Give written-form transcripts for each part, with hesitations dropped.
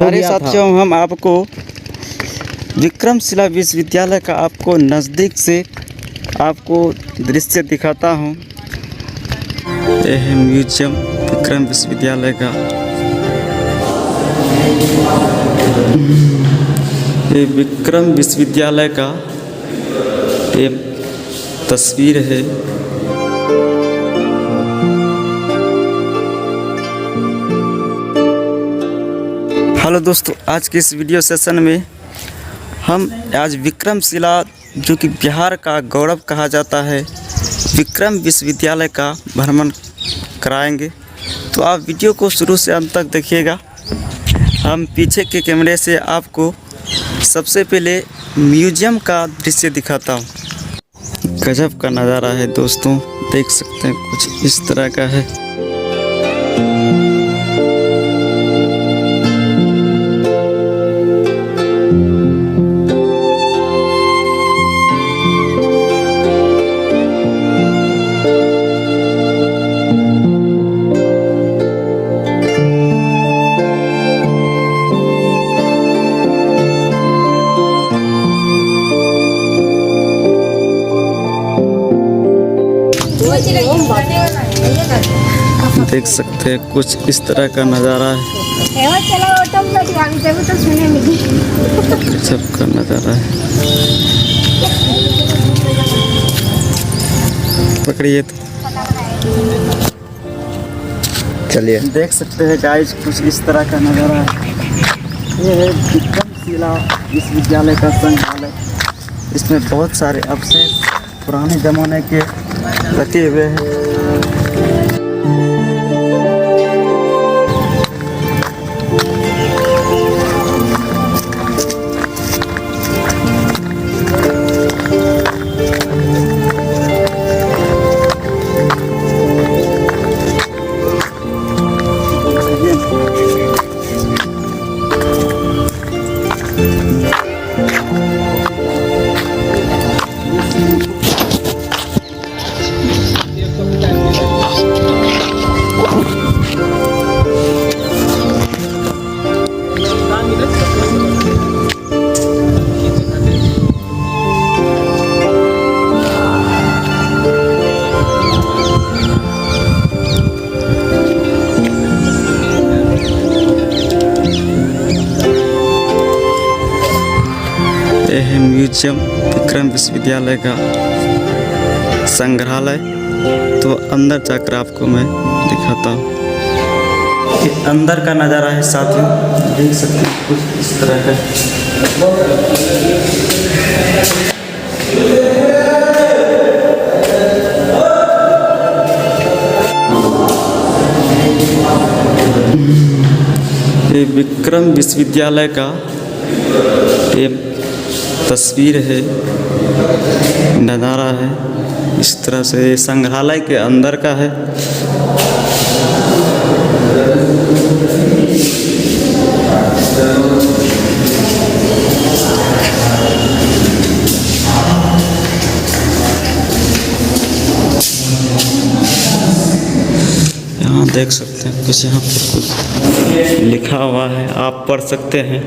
सारे साथियों, हम आपको विक्रमशिला विश्वविद्यालय का आपको नज़दीक से आपको दृश्य दिखाता हूँ। यह है म्यूजियम विक्रम विश्वविद्यालय का। ये विक्रम विश्वविद्यालय का एक तस्वीर है। हेलो दोस्तों, आज के इस वीडियो सेशन में हम आज विक्रमशिला, जो कि बिहार का गौरव कहा जाता है, विक्रम विश्वविद्यालय का भ्रमण कराएंगे। तो आप वीडियो को शुरू से अंत तक देखिएगा। हम पीछे के कैमरे से आपको सबसे पहले म्यूजियम का दृश्य दिखाता हूँ। गजब का नज़ारा है दोस्तों, देख सकते हैं कुछ इस तरह का है। देख सकते हैं कुछ इस तरह का नज़ारा है। गजब का नज़ारा है। पकड़िए तो चलिए। देख सकते हैं गाइस, कुछ इस तरह का नज़ारा है। ये है विक्रमशिला विश्वविद्यालय का संग्रहालय। इसमें बहुत सारे अवशेष पुराने ज़माने के रखे हुए हैं। यह है म्यूजियम विक्रम विश्वविद्यालय का संग्रहालय। तो अंदर जाकर आपको मैं दिखाता हूँ। ये अंदर का नज़ारा है साथियों, देख सकते हैं कुछ इस तरह है। ये विक्रम विश्वविद्यालय का एक तस्वीर है, नज़ारा है। इस तरह से संग्रहालय के अंदर का है। यहाँ देख सकते हैं कुछ, यहाँ पर कुछ लिखा हुआ है, आप पढ़ सकते हैं।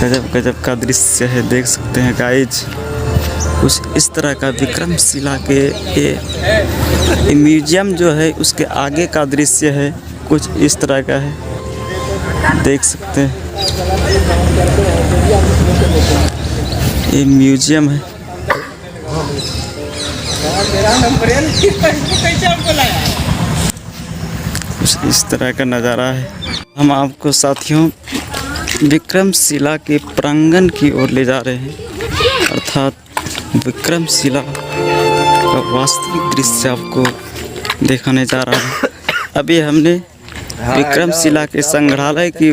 गजब गजब का दृश्य है, देख सकते हैं गाइज। कुछ इस तरह का विक्रमशिला के ये म्यूजियम जो है उसके आगे का दृश्य है, कुछ इस तरह का है, देख सकते हैं। ये म्यूजियम है। कुछ इस तरह का नज़ारा है। हम आपको साथियों विक्रमशिला के प्रांगण की ओर ले जा रहे हैं, अर्थात विक्रमशिला का वास्तविक दृश्य आपको दिखाने जा रहा है। अभी हमने विक्रमशिला के संग्रहालय की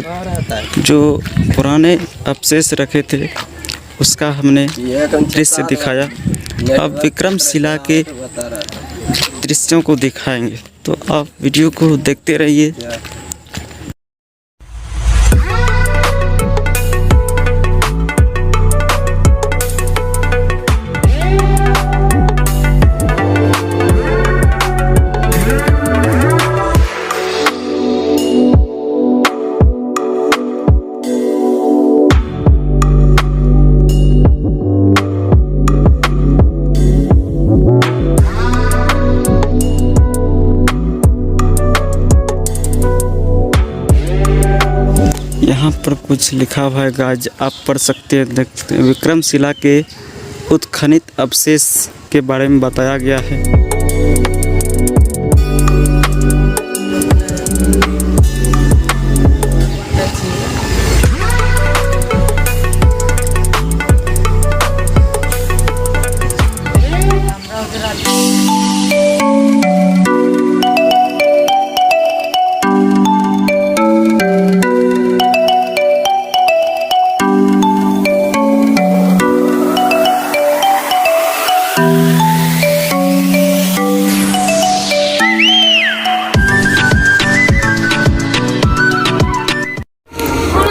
जो पुराने अवशेष रखे थे उसका हमने दृश्य दिखाया। अब विक्रमशिला के दृश्यों को दिखाएंगे, तो आप वीडियो को देखते रहिए। यहाँ पर कुछ लिखा हुआ है गाइज, आप पढ़ सकते हैं, देखते हैं। विक्रमशिला के उत्खनित अवशेष के बारे में बताया गया है।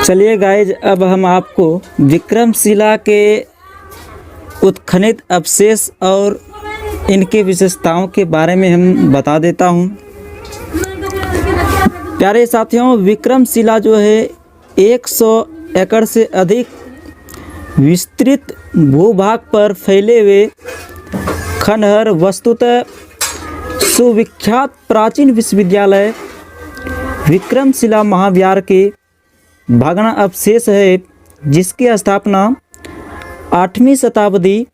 चलिए गाइज, अब हम आपको विक्रमशिला के उत्खनित अवशेष और इनके विशेषताओं के बारे में हम बता देता हूँ। प्यारे साथियों, विक्रमशिला जो है 100 एकड़ से अधिक विस्तृत भूभाग पर फैले हुए खंडहर वस्तुतः सुविख्यात प्राचीन विश्वविद्यालय विक्रमशिला महाविहार के भग्न अवशेष है, जिसकी स्थापना 8वीं शताब्दी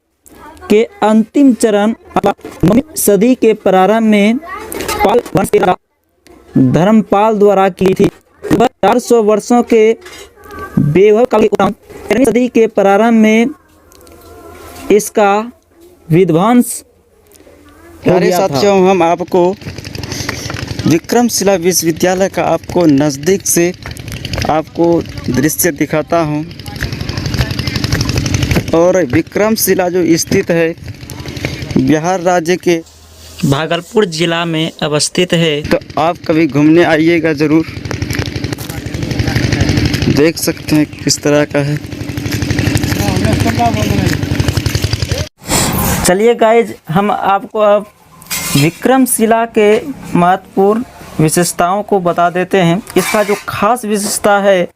के अंतिम चरण 9वीं सदी के प्रारंभ में पाल वंश के राजा धर्मपाल द्वारा की थी। 400 वर्षों के वैभव काल के उपरांत 13वीं सदी के प्रारंभ में इसका विध्वंस हो गया था। साथियों, हम आपको विक्रमशिला विश्वविद्यालय का आपको नज़दीक से आपको दृश्य दिखाता हूं। और विक्रमशिला जो स्थित है बिहार राज्य के भागलपुर जिला में अवस्थित है, तो आप कभी घूमने आइएगा ज़रूर। देख सकते हैं किस तरह का है। चलिए गाइज, हम आपको अब विक्रमशिला के महत्वपूर्ण विशेषताओं को बता देते हैं। इसका जो खास विशेषता है,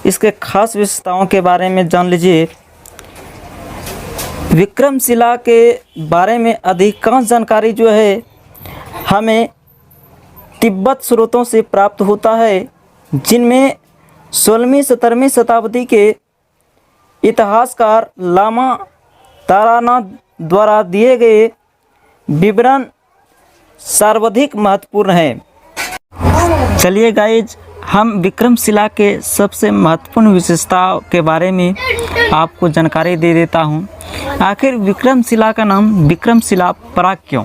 इसके खास विशेषताओं के बारे में जान लीजिए। विक्रमशिला के बारे में अधिकांश जानकारी जो है हमें तिब्बत स्रोतों से प्राप्त होता है, जिनमें 16वीं 17वीं शताब्दी के इतिहासकार लामा तारानाथ द्वारा दिए गए विवरण सर्वाधिक महत्वपूर्ण हैं। चलिए गाइज, हम विक्रमशिला के सबसे महत्वपूर्ण विशेषताओं के बारे में आपको जानकारी दे देता हूं। आखिर विक्रमशिला का नाम विक्रमशिला पड़ा क्यों,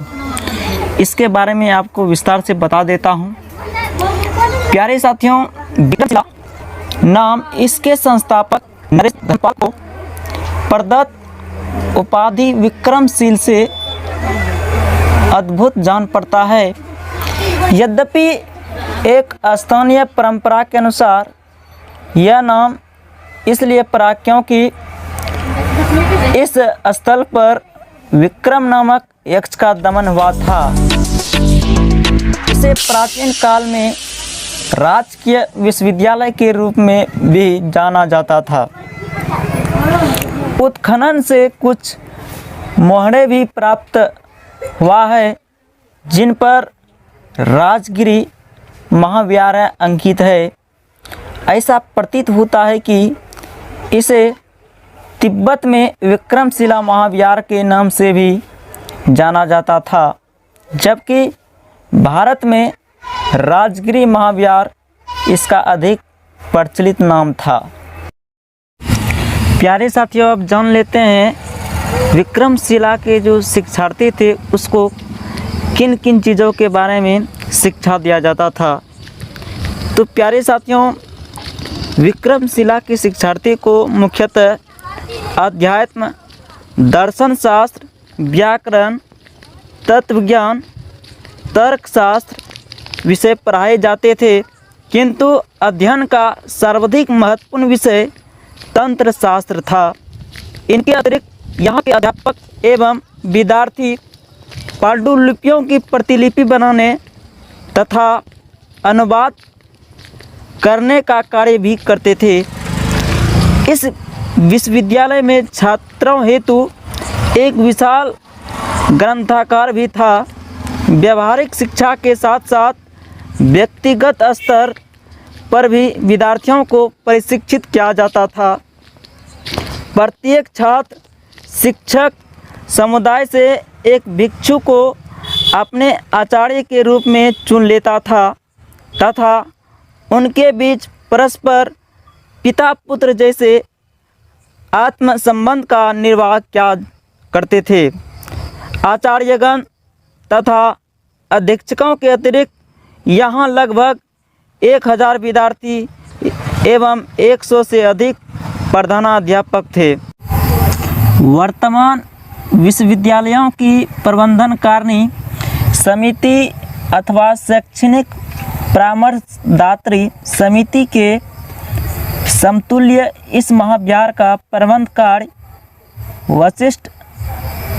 इसके बारे में आपको विस्तार से बता देता हूं। प्यारे साथियों, विक्रमशिला नाम इसके संस्थापक नरेश धर्मपाल को प्रदत्त उपाधि विक्रमशील से अद्भुत जान पड़ता है। यद्यपि एक स्थानीय परंपरा के अनुसार यह नाम इसलिए पड़ा क्योंकि इस स्थल पर विक्रम नामक यक्ष का दमन हुआ था। इसे प्राचीन काल में राजकीय विश्वविद्यालय के रूप में भी जाना जाता था। उत्खनन से कुछ मोहरे भी प्राप्त हुआ है जिन पर राजगिरी महाविहार अंकित है। ऐसा प्रतीत होता है कि इसे तिब्बत में विक्रमशिला महाविहार के नाम से भी जाना जाता था, जबकि भारत में राजगिरी महाविहार इसका अधिक प्रचलित नाम था। प्यारे साथियों, अब जान लेते हैं विक्रमशिला के जो शिक्षार्थी थे उसको किन किन चीज़ों के बारे में शिक्षा दिया जाता था। तो प्यारे साथियों, विक्रमशिला के शिक्षार्थी को मुख्यतः अध्यात्म, दर्शन शास्त्र, व्याकरण, तत्वज्ञान, तर्कशास्त्र विषय पढ़ाए जाते थे, किंतु अध्ययन का सर्वाधिक महत्वपूर्ण विषय तंत्र शास्त्र था। इनके अतिरिक्त यहाँ के अध्यापक एवं विद्यार्थी पांडुलिपियों की प्रतिलिपि बनाने तथा अनुवाद करने का कार्य भी करते थे। इस विश्वविद्यालय में छात्रों हेतु एक विशाल ग्रंथागार भी था। व्यावहारिक शिक्षा के साथ साथ व्यक्तिगत स्तर पर भी विद्यार्थियों को प्रशिक्षित किया जाता था। प्रत्येक छात्र शिक्षक समुदाय से एक भिक्षु को अपने आचार्य के रूप में चुन लेता था तथा उनके बीच परस्पर पिता पुत्र जैसे आत्म संबंध का निर्वाह किया करते थे। आचार्यगण तथा अधीक्षकों के अतिरिक्त यहाँ लगभग 1000 विद्यार्थी एवं 100 से अधिक प्रधानाध्यापक थे। वर्तमान विश्वविद्यालयों की प्रबंधनकारिणी समिति अथवा शैक्षणिक परामर्शदात्री समिति के समतुल्य इस महाविहार का प्रबंध कार्य वरिष्ठ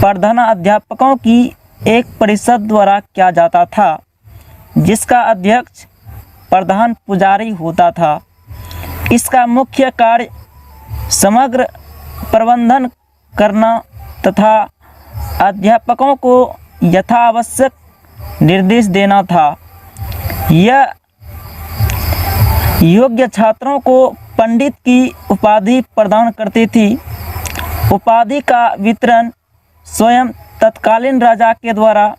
प्रधानाध्यापकों की एक परिषद द्वारा किया जाता था, जिसका अध्यक्ष प्रधान पुजारी होता था। इसका मुख्य कार्य समग्र प्रबंधन करना तथा अध्यापकों को यथावश्यक निर्देश देना था। यह योग्य छात्रों को पंडित की उपाधि प्रदान करती थी। उपाधि का वितरण स्वयं तत्कालीन राजा के द्वारा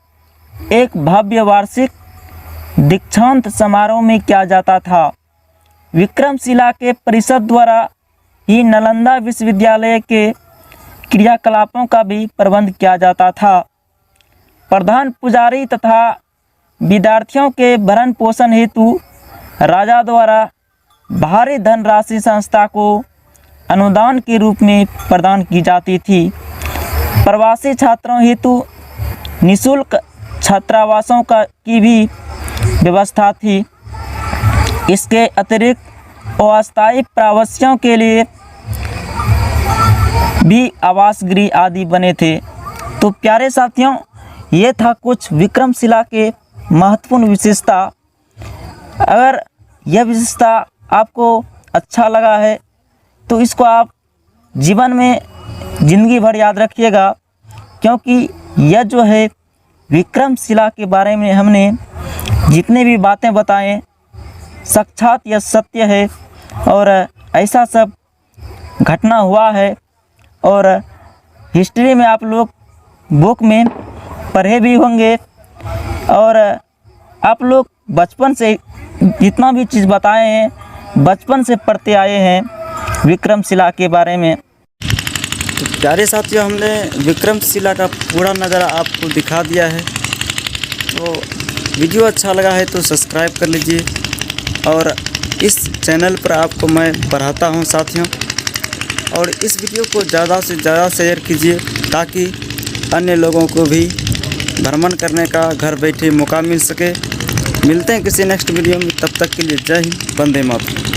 एक भव्य वार्षिक दीक्षांत समारोह में किया जाता था। विक्रमशिला के परिषद द्वारा ही नालंदा विश्वविद्यालय के क्रियाकलापों का भी प्रबंध किया जाता था। प्रधान पुजारी तथा विद्यार्थियों के भरण पोषण हेतु राजा द्वारा भारी धनराशि संस्था को अनुदान के रूप में प्रदान की जाती थी। प्रवासी छात्रों हेतु निःशुल्क छात्रावासों की भी व्यवस्था थी। इसके अतिरिक्त अस्थायी प्रवासियों के लिए भी आवास गृह आदि बने थे। तो प्यारे साथियों, ये था कुछ विक्रमशिला के महत्वपूर्ण विशेषता। अगर यह विशेषता आपको अच्छा लगा है तो इसको आप जीवन में ज़िंदगी भर याद रखिएगा, क्योंकि यह जो है विक्रमशिला के बारे में हमने जितने भी बातें बताएं साक्षात यह सत्य है और ऐसा सब घटना हुआ है और हिस्ट्री में आप लोग बुक में पढ़े भी होंगे और आप लोग बचपन से जितना भी चीज़ बताए हैं बचपन से पढ़ते आए हैं विक्रमशिला के बारे में। तो प्यारे साथियों, हमने विक्रमशिला का पूरा नज़ारा आपको दिखा दिया है। तो वीडियो अच्छा लगा है तो सब्सक्राइब कर लीजिए और इस चैनल पर आपको मैं पढ़ाता हूं साथियों, और इस वीडियो को ज़्यादा से ज़्यादा शेयर कीजिए ताकि अन्य लोगों को भी भ्रमण करने का घर बैठे मौका मिल सके। मिलते हैं किसी नेक्स्ट वीडियो में, तब तक के लिए जय हिंद, वंदे मातरम।